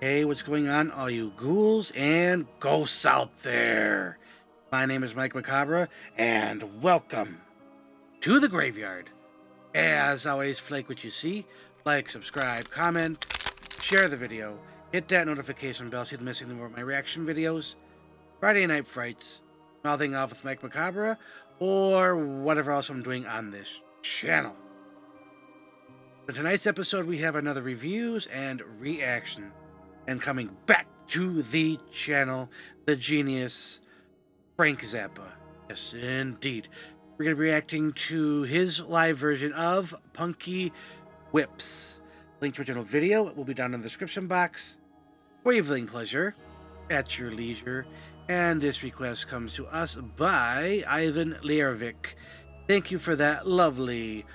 Hey, what's going on, all you ghouls and ghosts out there? My name is Mike Macabre, and welcome to the graveyard. As always, if you like what you see, like, subscribe, comment, share the video, hit that notification bell so you don't miss any more of my reaction videos, Friday Night Frights, Mouthing Off with Mike Macabre, or whatever else I'm doing on this channel. For tonight's episode, we have another reviews and reaction. And coming back to the channel, the genius Frank Zappa. Yes, indeed. We're going to be reacting to his live version of Punky Whips. Link to original video will be down in the description box for your viewing pleasure at your leisure. And this request comes to us by Ivan Lerovic. Thank you for that lovely,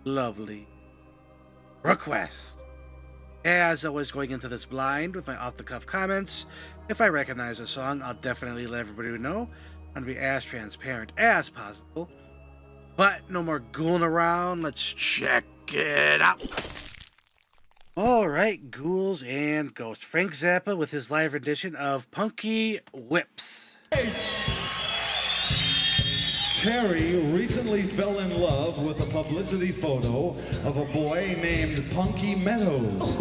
lovely request. As always, going into this blind with my off-the-cuff comments, if I recognize a song, I'll definitely let everybody know. I'm going to be as transparent as possible. But no more ghouling around. Let's check it out. Alright, ghouls and ghosts. Frank Zappa with his live rendition of Punky Whips. Terry recently fell in love with a publicity photo of a boy named Punky Meadows,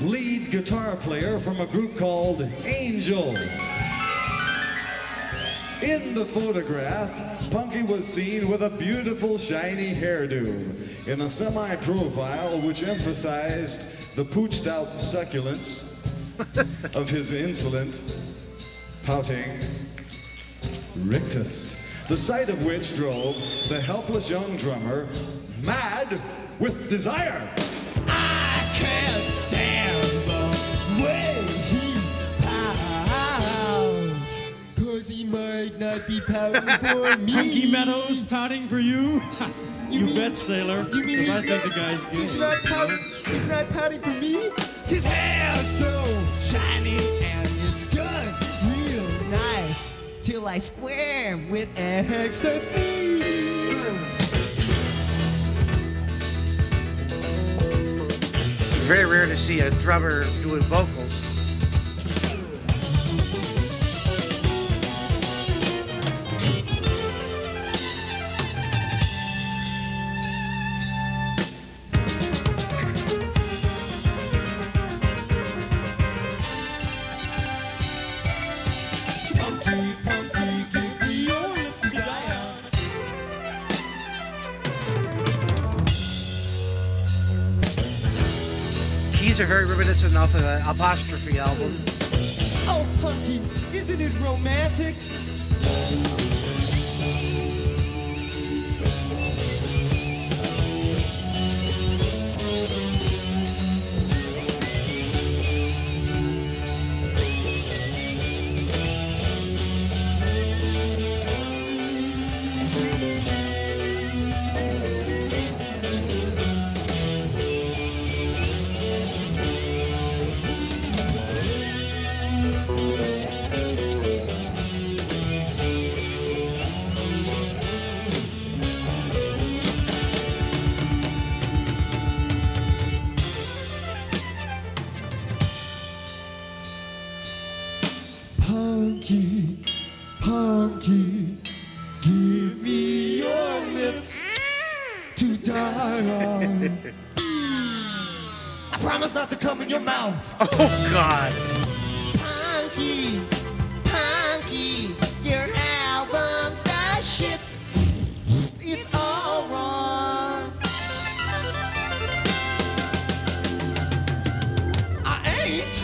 lead guitar player from a group called Angel. In the photograph, Punky was seen with a beautiful shiny hairdo in a semi-profile which emphasized the pooched out succulence of his insolent, pouting rictus. The sight of which drove the helpless young drummer mad with desire. I can't stand the way he pouts, 'cause he might not be pouting for me. Punky Meadows pouting for you? You mean- bet, sailor. You mean 'Cause I he's think not, the guy's good. he's not pouting? He's not pouting for me? His hair's so shiny and it's done real nice till I squirm with ecstasy. Very rare to see a drummer doing vocals. Punky, Punky, give me your lips to die on. Keys are very reminiscent of the Apostrophe album. Oh, Punky, isn't it romantic? Punky, Punky, give me your lips to die on. I promise not to come in your mouth. Oh, God. Punky, Punky, your album's the shit. It's all wrong. I ain't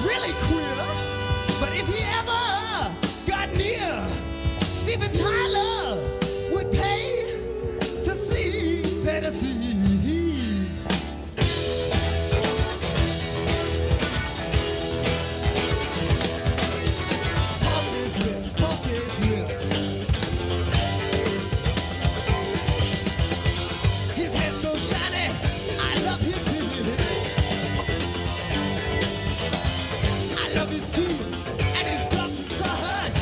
really queer, but if he ever got near, Steven Tyler would pay to see, pay to see. Pump his lips. His hair's so shiny, I love his hair. I love his teeth and his gums inside.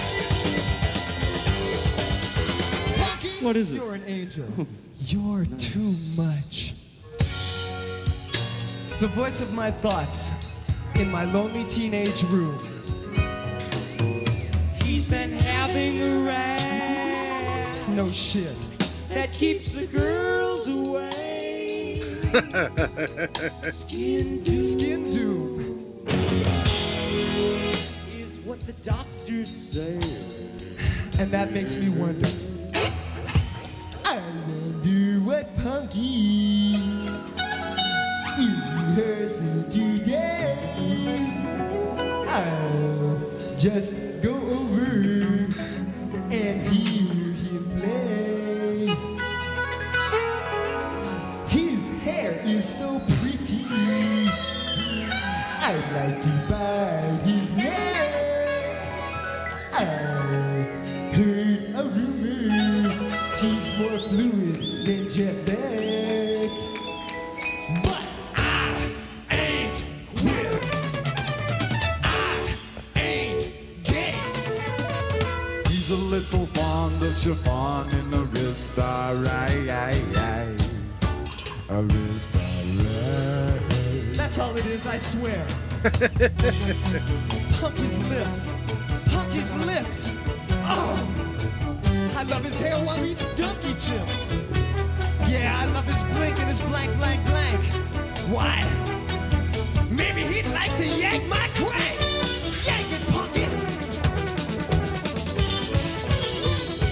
Punky, What is it? You're an angel. You're too much. The voice of my thoughts in my lonely teenage room. He's been having a rat No shit. that keeps the girls away. Skin dew Skin Doom. is what the doctors say. And that makes me wonder. I wonder what Punky is rehearsing today. I'll just go over and hear him play. His hair is so pretty. I'd like to bite his neck. I heard a rumor he's more fluid than Jeff Beck. But I ain't queer. I ain't gay. He's a little fond of chiffon in the wrist, alright. A wrist, alright. That's all it is, I swear. Punky's lips. Punky's lips. Oh, I love his hair while he donkey chips. Yeah, I love his blink and his blank, blank, blank. Why? Maybe he'd like to yank my crank. Yank it, Punky.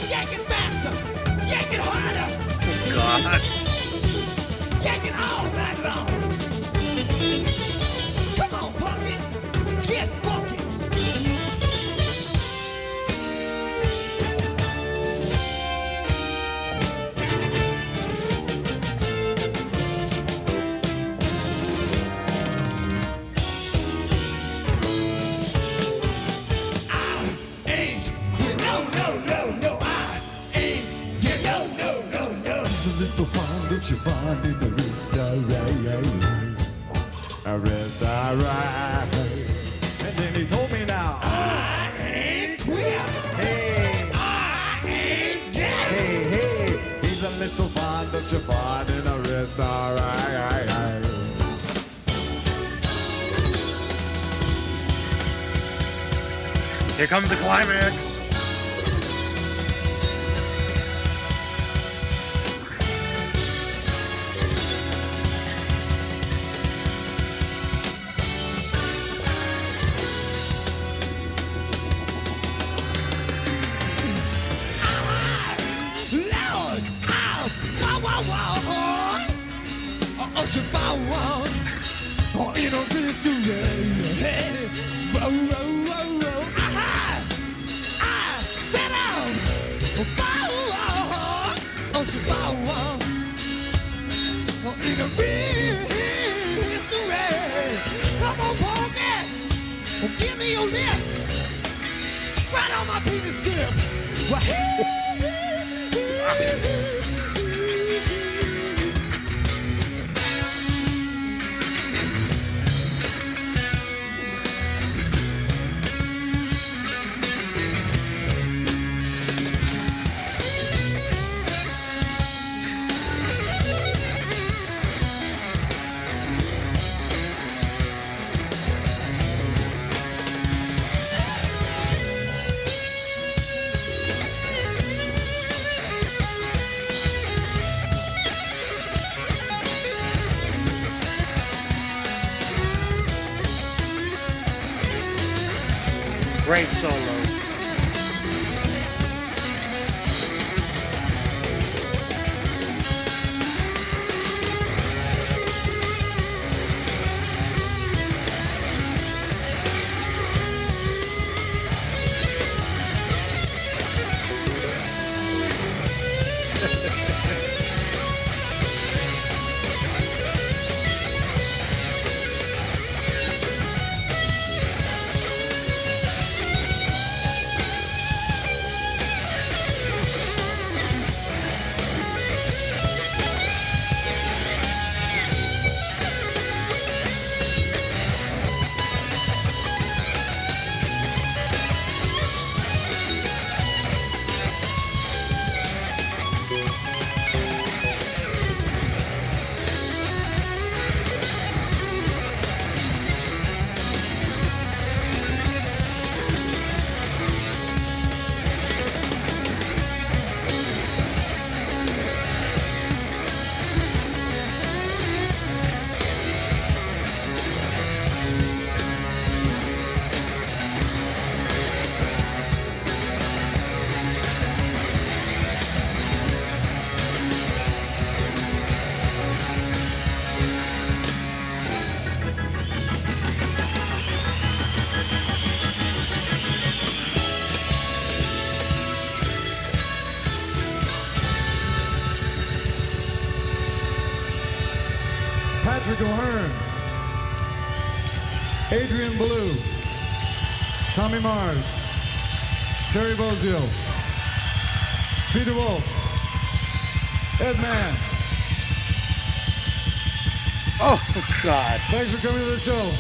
Yank it faster. Yank it harder. God. Yank it all night long. Come on, Punky. Get funky. Ain't quit. No, I ain't get no. He's a little fond of chiffon in the wrist, alright. A wrist, alright. And then he told me now. I ain't queer. Hey, I ain't gay. hey, he's a little fond of chiffon in the wrist, alright. Here comes the climax. Lord, oh, Chihuahua, oh, in a disarray. Whoa, aha, sit down. Oh, Chihuahua, oh, in a disarray. Come on, Punky, oh, give me your lips, right on my penis tip. Great solo. Patrick O'Hearn, Adrian Ballou, Tommy Mars, Terry Bozio, Peter Wolf, Ed Mann. Oh, God. Thanks for coming to the show.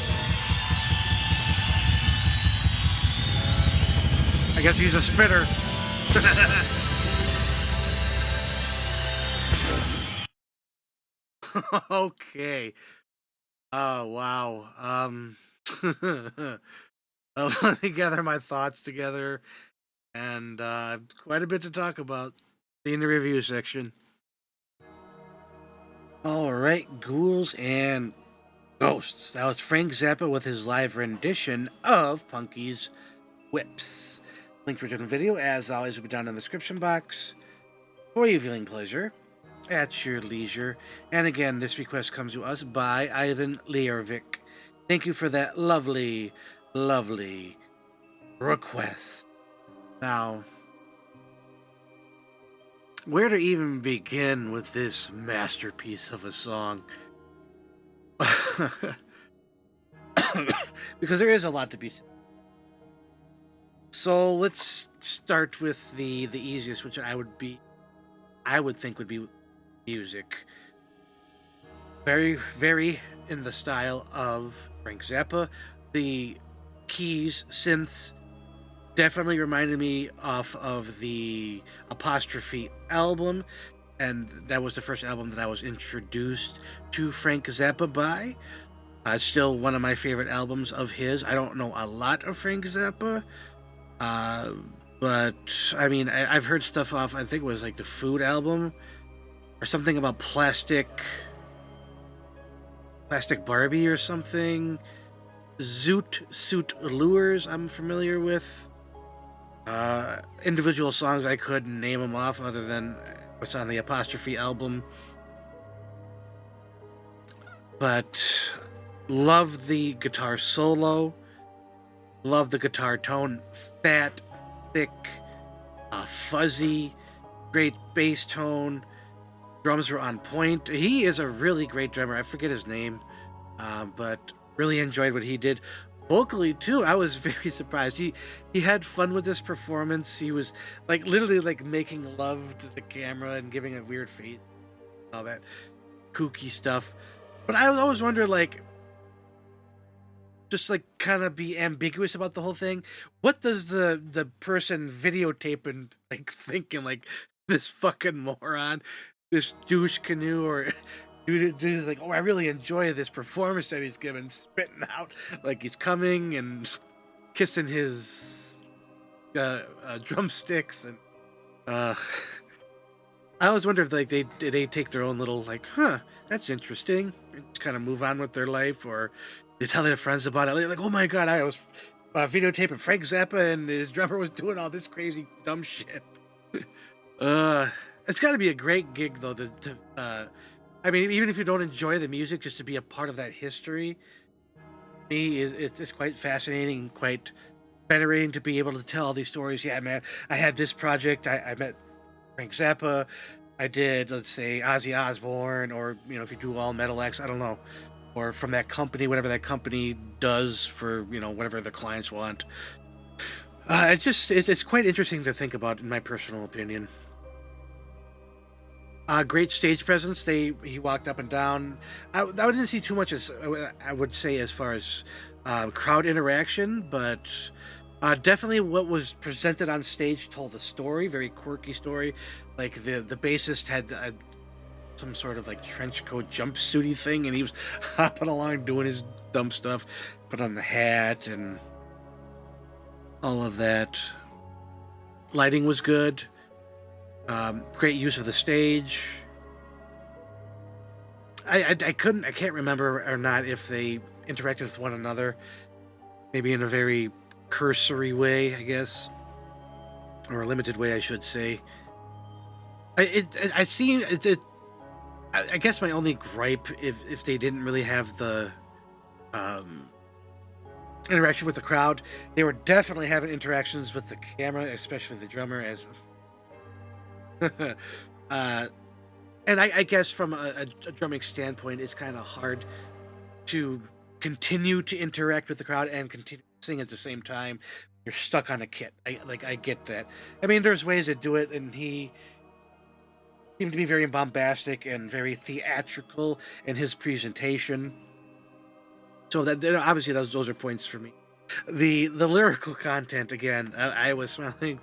I guess he's a spitter. Okay. Oh, wow. Let me gather my thoughts together, and quite a bit to talk about. See you in the review section. All right, ghouls and ghosts. That was Frank Zappa with his live rendition of Punky's Whips. Link to the video, as always, will be down in the description box for your viewing pleasure at your leisure. And again, this request comes to us by Ivan Learvik. Thank you for that lovely, lovely request. Now, where to even begin with this masterpiece of a song? Because there is a lot to be said. So let's start with the easiest, which I would think would be music. Very, very in the style of Frank Zappa. The keys, synths, definitely reminded me off of the Apostrophe album, and that was the first album that I was introduced to Frank Zappa by. It's still one of my favorite albums of his. I don't know a lot of Frank Zappa, but I mean, I've heard stuff off, I think it was like the Food album, or something about Plastic Barbie or something. Zoot Suit Lures I'm familiar with. Individual songs I couldn't name them off other than what's on the Apostrophe album. But love the guitar solo. Love the guitar tone. Fat, thick, fuzzy, great bass tone. Drums were on point. He is a really great drummer. I forget his name, but really enjoyed what he did. Vocally too, I was very surprised. He had fun with this performance. He was like literally like making love to the camera and giving a weird face, all that kooky stuff. But I was always wondering, like, just like kind of be ambiguous about the whole thing. What does the person videotaping like thinking, like, this fucking moron, this douche canoe, or dude's like, oh, I really enjoy this performance that he's giving, spitting out like he's coming and kissing his drumsticks, and I always wonder if like they take their own little like, that's interesting, and just kind of move on with their life, or they tell their friends about it, like, oh my god, I was videotaping Frank Zappa and his drummer was doing all this crazy dumb shit. It's got to be a great gig though to I mean, even if you don't enjoy the music, just to be a part of that history, me, it's quite fascinating, quite venerating to be able to tell all these stories. Yeah, man, I had this project. I met Frank Zappa. I did, let's say, Ozzy Osbourne, or, you know, if you do all Metal X, I don't know, or from that company, whatever that company does for, you know, whatever the clients want. It's quite interesting to think about, in my personal opinion. Great stage presence. He walked up and down. I didn't see too much, as I would say, as far as crowd interaction, but definitely what was presented on stage told a story, very quirky story. Like the bassist had some sort of like trench coat jumpsuity thing, and he was hopping along doing his dumb stuff, put on the hat and all of that. Lighting was good. Great use of the stage. I can't remember or not if they interacted with one another, maybe in a very cursory way, I guess, or a limited way, I should say. I guess my only gripe, if they didn't really have the interaction with the crowd, they were definitely having interactions with the camera, especially the drummer, as And I guess from a drumming standpoint, it's kind of hard to continue to interact with the crowd and continue to sing at the same time. You're stuck on a kit. I get that. I mean, there's ways to do it, and he seemed to be very bombastic and very theatrical in his presentation. So that obviously those are points for me. The lyrical content again, I was smiling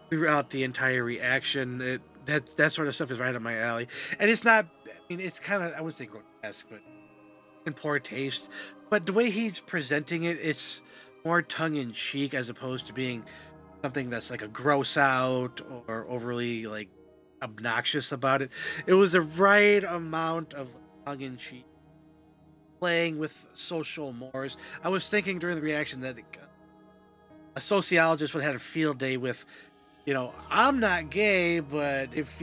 throughout the entire reaction. That sort of stuff is right up my alley, and it's not. I mean, it's kind of, I wouldn't say grotesque, but in poor taste. But the way he's presenting it, it's more tongue in cheek as opposed to being something that's like a gross out or overly like obnoxious about it. It was the right amount of tongue in cheek, playing with social mores. I was thinking during the reaction that a sociologist would have had a field day with, I'm not gay, but if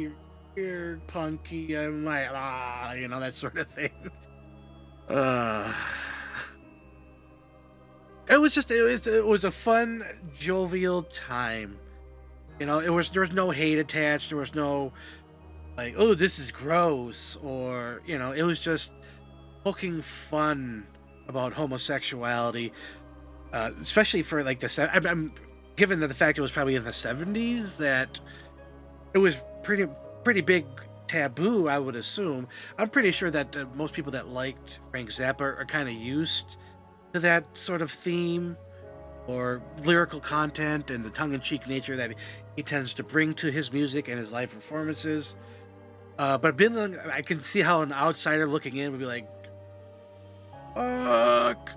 you're punky, I might, that sort of thing. It was a fun, jovial time. There was no hate attached. There was no like, oh, this is gross, or it was just poking fun about homosexuality, especially for like I'm given that the fact it was probably in the 70s, that it was pretty big taboo, I would assume. I'm pretty sure that most people that liked Frank Zappa are kind of used to that sort of theme or lyrical content and the tongue-in-cheek nature that he tends to bring to his music and his live performances. But I can see how an outsider looking in would be like, fuck.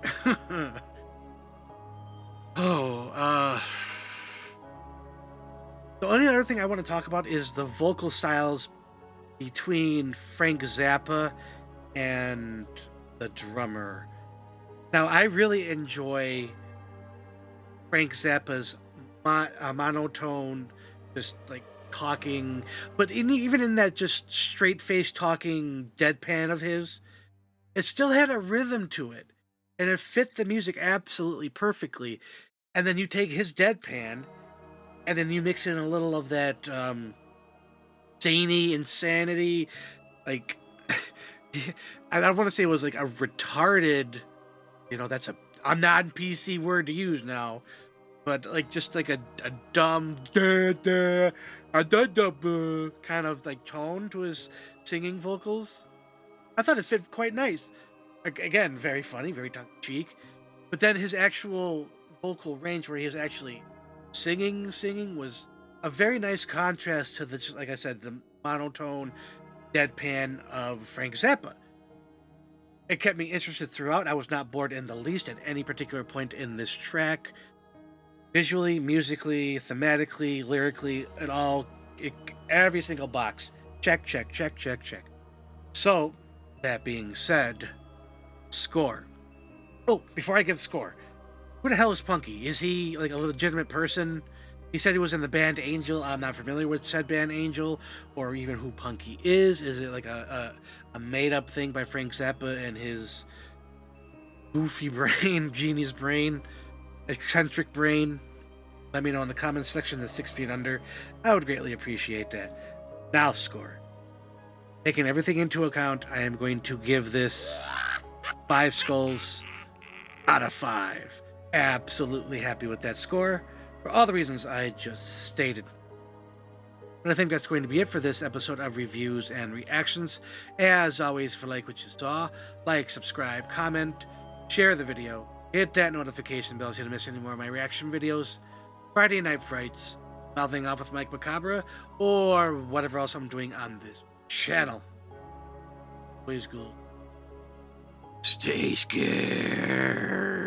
The only other thing I want to talk about is the vocal styles between Frank Zappa and the drummer. Now, I really enjoy Frank Zappa's monotone, just like talking, but even in that just straight-faced talking deadpan of his, it still had a rhythm to it, and it fit the music absolutely perfectly. And then you take his deadpan, and then you mix in a little of that zany insanity, like I don't want to say it was like a retarded, that's a non-PC word to use now, but like just like a dumb kind of like tone to his singing vocals. I thought it fit quite nice. Again, very funny, very tongue-in-cheek, but then his actual vocal range where he was actually singing was a very nice contrast to the, like I said, the monotone deadpan of Frank Zappa. It kept me interested throughout. I was not bored in the least at any particular point in this track. Visually, musically, thematically, lyrically, every single box. Check. So, that being said, score. Oh, before I give the score, who the hell is Punky? Is he like a legitimate person? He said he was in the band Angel. I'm not familiar with said band Angel, or even who Punky is. Is it like a made-up thing by Frank Zappa and his goofy brain, genius brain, eccentric brain? Let me know in the comments section, the 6 feet under. I would greatly appreciate that. Now, score. Taking everything into account, I am going to give this 5 skulls out of 5. Absolutely happy with that score for all the reasons I just stated. But I think that's going to be it for this episode of Reviews and Reactions. As always, if you like what you saw, like, subscribe, comment, share the video, hit that notification bell so you don't miss any more of my reaction videos, Friday Night Frights, Mouthing Off with Mike Macabre, or whatever else I'm doing on this channel. Please go. Stay scared.